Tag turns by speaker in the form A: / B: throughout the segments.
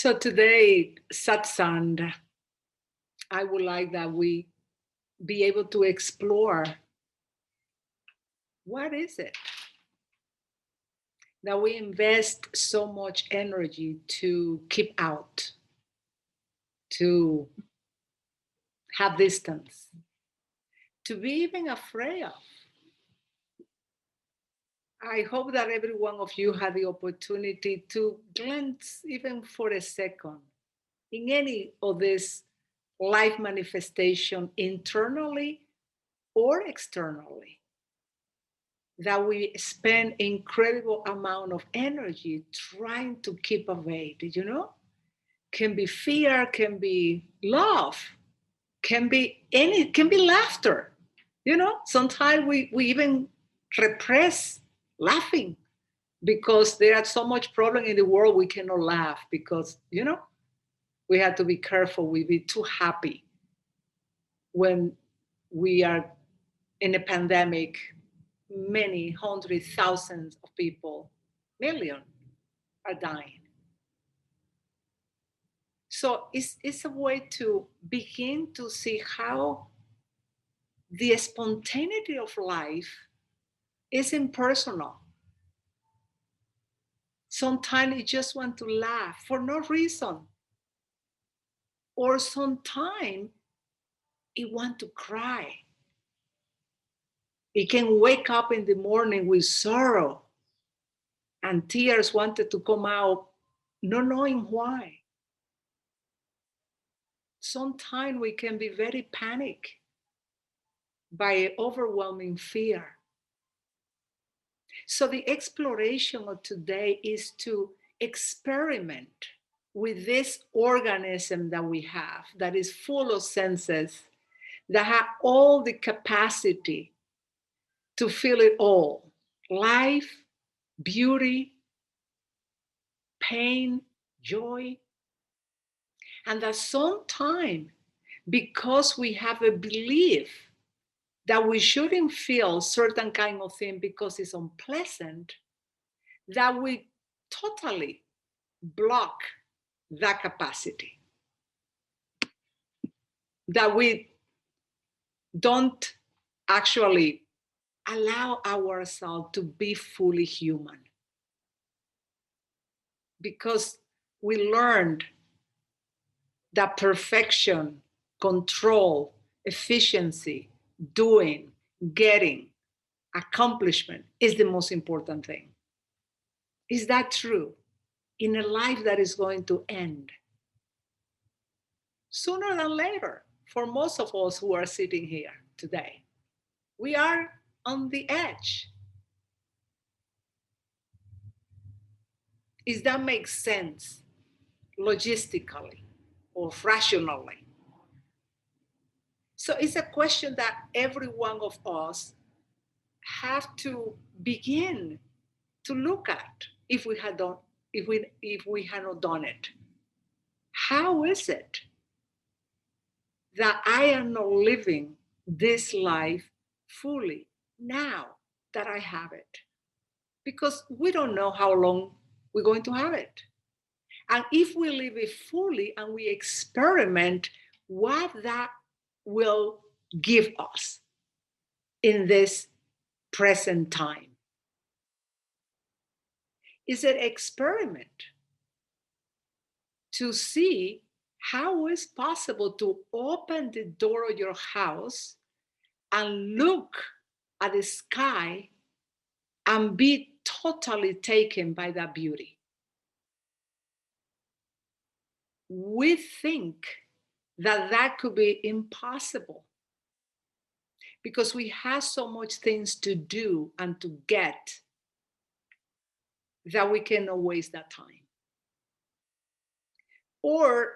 A: So today, Satsang, I would like that we be able to explore what is it that we invest so much energy to keep out, to have distance, to be even afraid of. I hope that every one of you had the opportunity to glance even for a second in any of this life manifestation internally or externally, that we spend incredible amount of energy trying to keep away. Did you know? Can be fear, can be love, can be laughter. Sometimes we even repress laughing because there are so much problem in the world we cannot laugh because we have to be careful. We be too happy when we are in a pandemic. Many hundreds, thousands of people, million, are dying. So it's a way to begin to see how the spontaneity of life is impersonal. Sometimes you just want to laugh for no reason. Or sometimes you want to cry. You can wake up in the morning with sorrow and tears wanted to come out, not knowing why. Sometimes we can be very panicked by overwhelming fear. So the exploration of today is to experiment with this organism that we have, that is full of senses, that have all the capacity to feel it all: life, beauty, pain, joy. And that sometimes, because we have a belief that we shouldn't feel certain kind of thing because it's unpleasant, that we totally block that capacity, that we don't actually allow ourselves to be fully human, because we learned that perfection, control, efficiency, doing, getting, accomplishment is the most important thing. Is that true in a life that is going to end sooner than later? For most of us who are sitting here today, we are on the edge. Is that makes sense logistically or rationally? So it's a question that every one of us have to begin to look at if we had done if we had not done it. How is it that I am not living this life fully now that I have it? Because we don't know how long we're going to have it. And if we live it fully and we experiment what that will give us in this present time. Is an experiment to see how it's possible to open the door of your house and look at the sky and be totally taken by that beauty. We think that that could be impossible because we have so much things to do and to get that we cannot waste that time. Or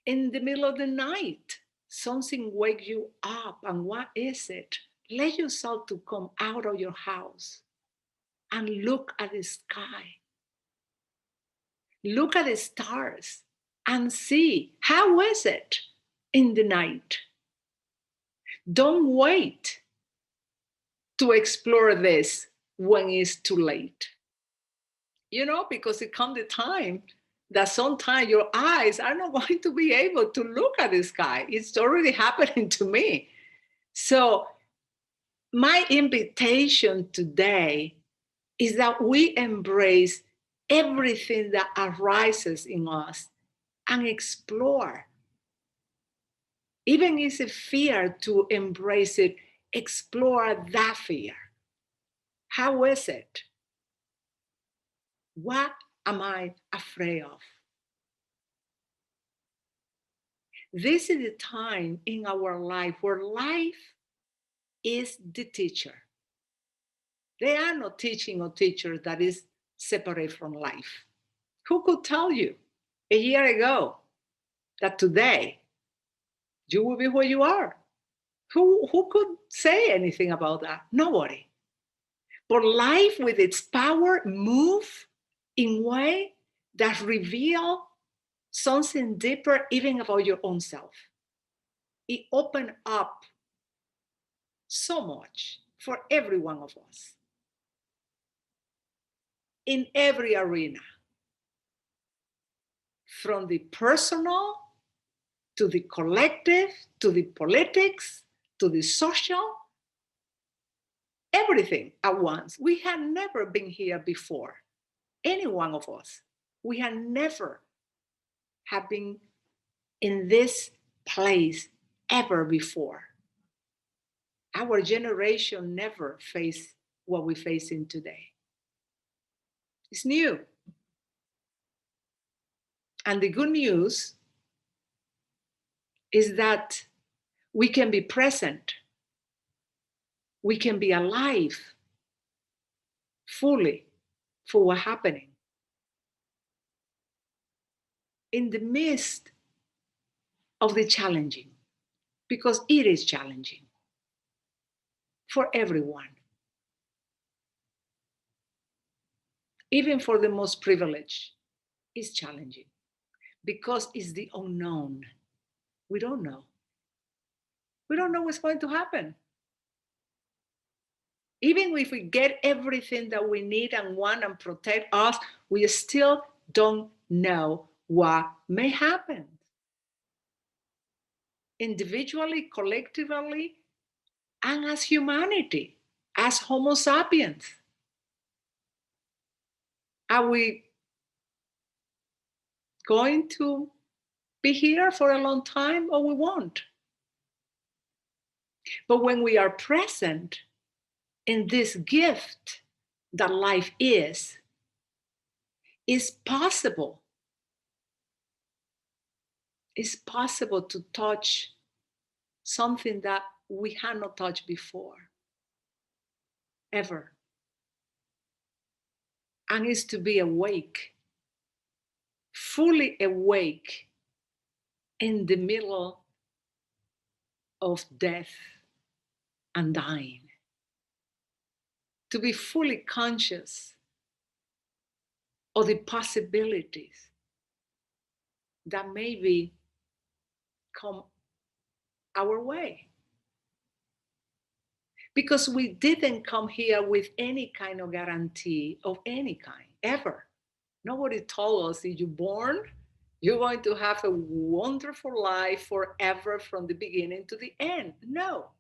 A: in the middle of the night, something wakes you up, and what is it? Let yourself to come out of your house and look at the sky. Look at the stars and see how is it in the night. Don't wait to explore this when it's too late. Because it comes the time that sometimes your eyes are not going to be able to look at the sky. It's already happening to me. So my invitation today is that we embrace everything that arises in us and explore. Even if it's a fear, to embrace it, explore that fear. How is it? What am I afraid of? This is the time in our life where life is the teacher. There are no teaching or teachers that is separate from life. Who could tell you a year ago that today you will be where you are? Who could say anything about that? Nobody. But life with its power move in way that reveal something deeper even about your own self. It opened up so much for every one of us in every arena, from the personal to the collective to the politics to the social, everything at once. We had never been here before, any one of us. We had never have been in this place ever before. Our generation never faced what we're facing today. It's new. And the good news is that we can be present, we can be alive fully for what's happening in the midst of the challenging, because it is challenging for everyone, even for the most privileged. It's challenging because it's the unknown. We don't know. We don't know what's going to happen. Even if we get everything that we need and want and protect us, we still don't know what may happen. Individually, collectively, and as humanity, as Homo sapiens. Are we going to be here for a long time or we won't? But when we are present in this gift that life is, it's possible. It's possible to touch something that we had not touched before, ever. And it's to be awake, fully awake in the middle of death and dying. To be fully conscious of the possibilities that maybe come our way. Because we didn't come here with any kind of guarantee of any kind, ever. Nobody told us if you're born, you're going to have a wonderful life forever from the beginning to the end. No.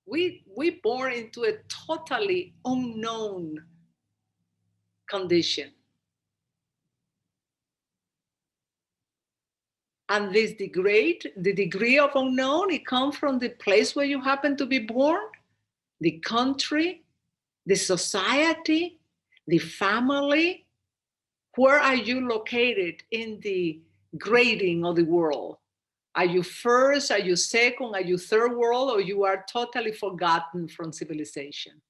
A: We born into a totally unknown condition. And this the degree of unknown, it comes from the place where you happen to be born, the country, the society, the family. Where are you located in the grading of the world? Are you first? Are you second? Are you third world? Or you are totally forgotten from civilization?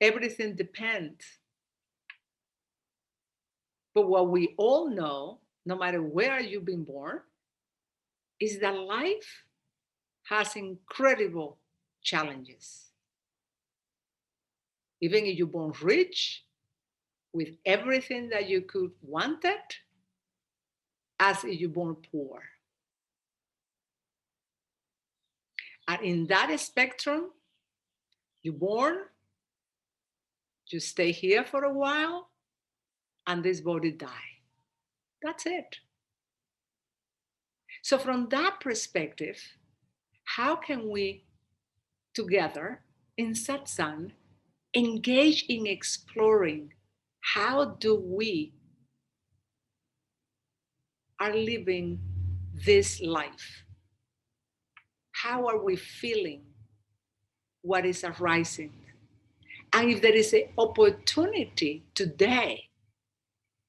A: Everything depends. But what we all know, no matter where you've been born, is that life has incredible challenges. Even if you're born rich, with everything that you could wanted, as if you're born poor. And in that spectrum, you're born You stay here for a while and this body die. That's it. So from that perspective, how can we together in satsang engage in exploring how do we are living this life? How are we feeling what is arising? And if there is an opportunity today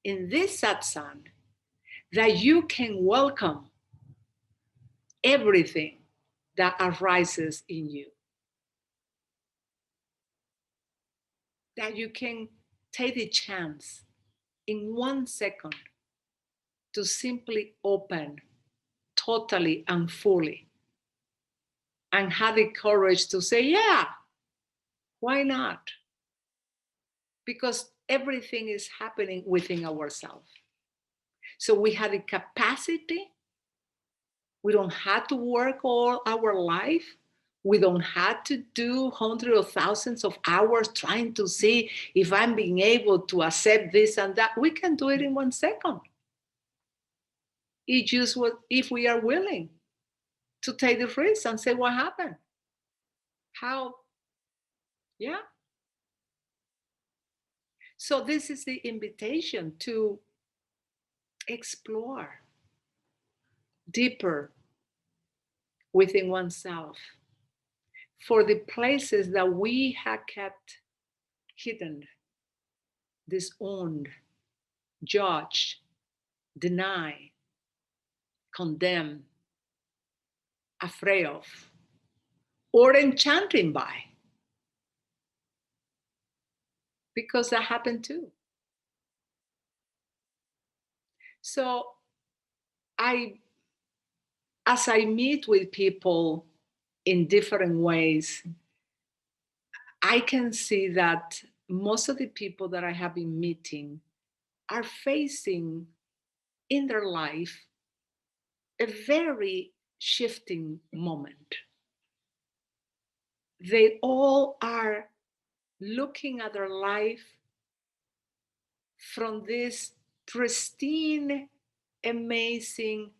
A: in this satsang that you can welcome everything that arises in you, that you can take the chance in 1 second to simply open totally and fully and have the courage to say, yeah, why not? Because everything is happening within ourselves. So we have the capacity. We don't have to work all our life. We don't have to do hundreds of thousands of hours trying to see if I'm being able to accept this and that. We can do it in 1 second. It's just what if we are willing to take the risk and say what happened. How? Yeah. So this is the invitation to explore deeper within oneself for the places that we have kept hidden, disowned, judged, denied, condemned, afraid of, or enchanting by. Because that happened too. So as I meet with people in different ways, I can see that most of the people that I have been meeting are facing in their life a very shifting moment. They all are looking at their life from this pristine, amazing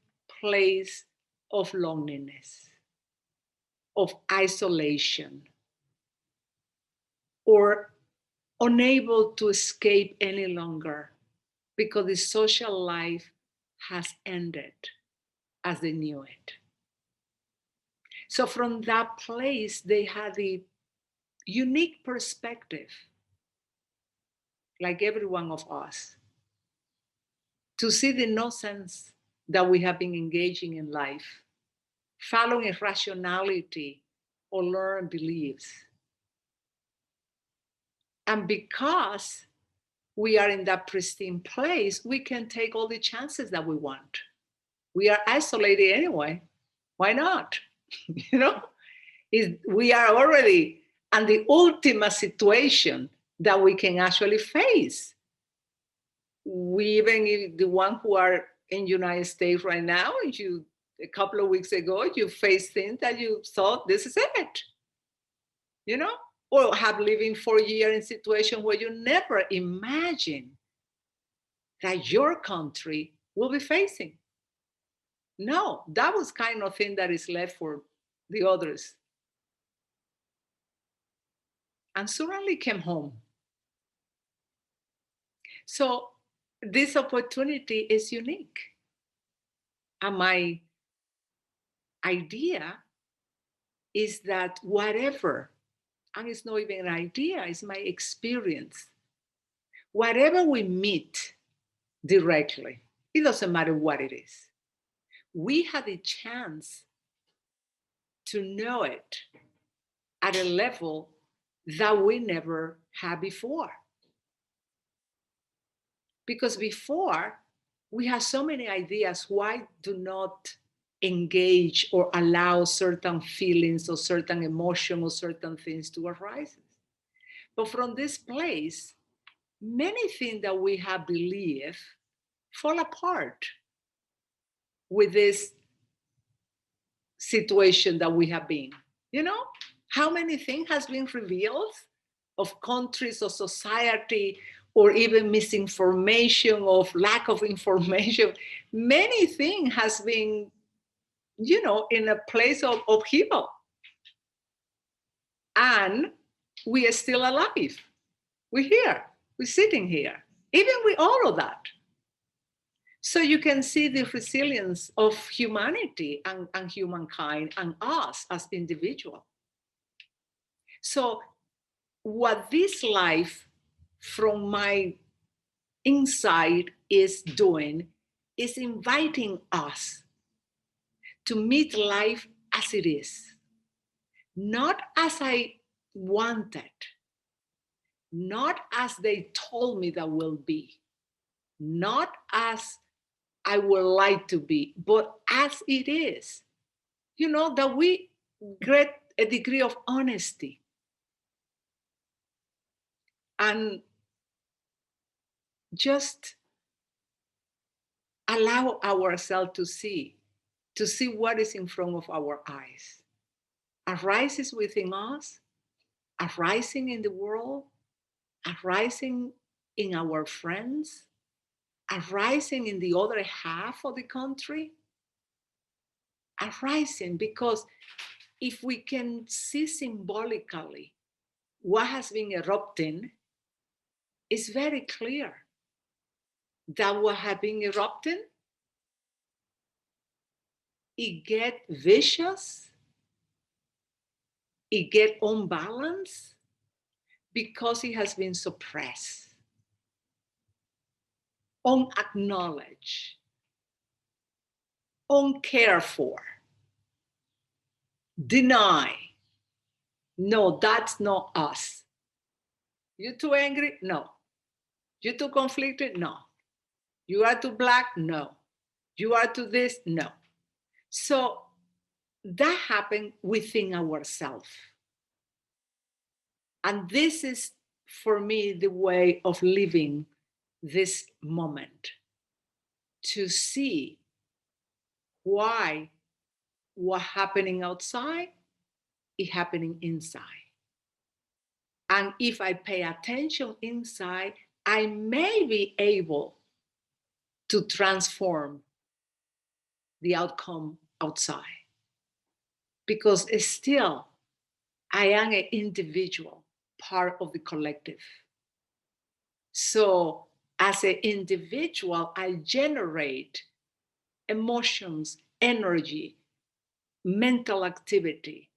A: place of loneliness, of isolation, or unable to escape any longer because the social life has ended as they knew it. So from that place, they had the unique perspective, like every one of us, to see the nonsense that we have been engaging in life, following irrationality or learned beliefs. And because we are in that pristine place, we can take all the chances that we want. We are isolated anyway. Why not? You know, we are already in the ultimate situation that we can actually face. We even the one who are in United States right now, you a couple of weeks ago, you faced things that you thought this is it, you know, or have living for a year in a situation where you never imagine that your country will be facing. No, that was kind of thing that is left for the others. And suddenly came home. So this opportunity is unique. And my idea is that whatever, and it's not even an idea, it's my experience, whatever we meet directly, it doesn't matter what it is, we have the chance to know it at a level that we never had before. Because before, we had so many ideas. Why do not engage or allow certain feelings or certain emotions or certain things to arise? But from this place, many things that we have believed fall apart with this situation that we have been. You know, how many things has been revealed of countries or society, or even misinformation, of lack of information. Many things has been, in a place of upheaval. And we are still alive. We're here. We're sitting here, even with all of that. So you can see the resilience of humanity and humankind and us as individuals. So what this life from my inside is doing is inviting us to meet life as it is, not as I wanted, not as they told me that will be, not as I would like to be, but as it is. That we get a degree of honesty and just allow ourselves to see what is in front of our eyes. Arises within us, arising in the world, arising in our friends, arising in the other half of the country, arising, because if we can see symbolically what has been erupting, it's very clear that what has been erupting, it get vicious, it get unbalanced, because it has been suppressed, unacknowledged, uncared for, deny. No, that's not us. You too angry? No. You too conflicted? No. You are too black? No. You are too this? No. So that happened within ourselves. And this is, for me, the way of living this moment, to see why what's happening outside is happening inside. And if I pay attention inside, I may be able to transform the outcome outside. Because still, I am an individual, part of the collective. So as an individual, I generate emotions, energy, mental activity.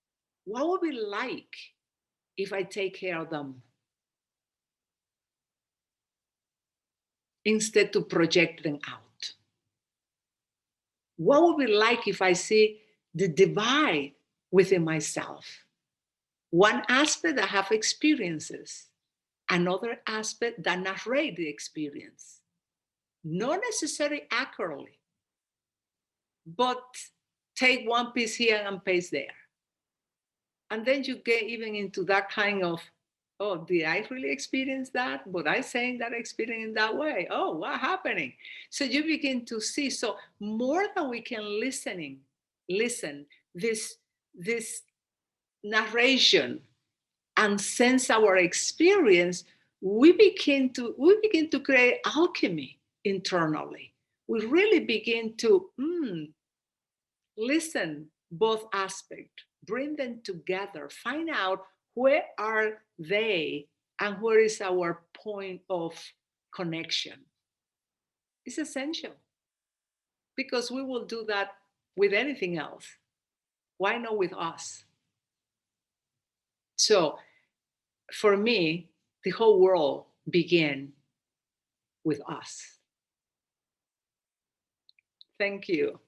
A: What would it be like if I take care of them instead to project them out? What would it be like if I see the divide within myself? One aspect that have experiences, another aspect that narrate the experience. Not necessarily accurately, but take one piece here and paste there. And then you get even into that kind of, oh, did I really experience that? Was I saying that experience in that way? Oh, what's happening? So you begin to see. So more than we can listen, this narration and sense our experience, we begin to create alchemy internally. We really begin to listen both aspects, bring them together, find out where are they and where is our point of connection. It's essential, because we will do that with anything else. Why not with us? So for me, the whole world began with us. Thank you.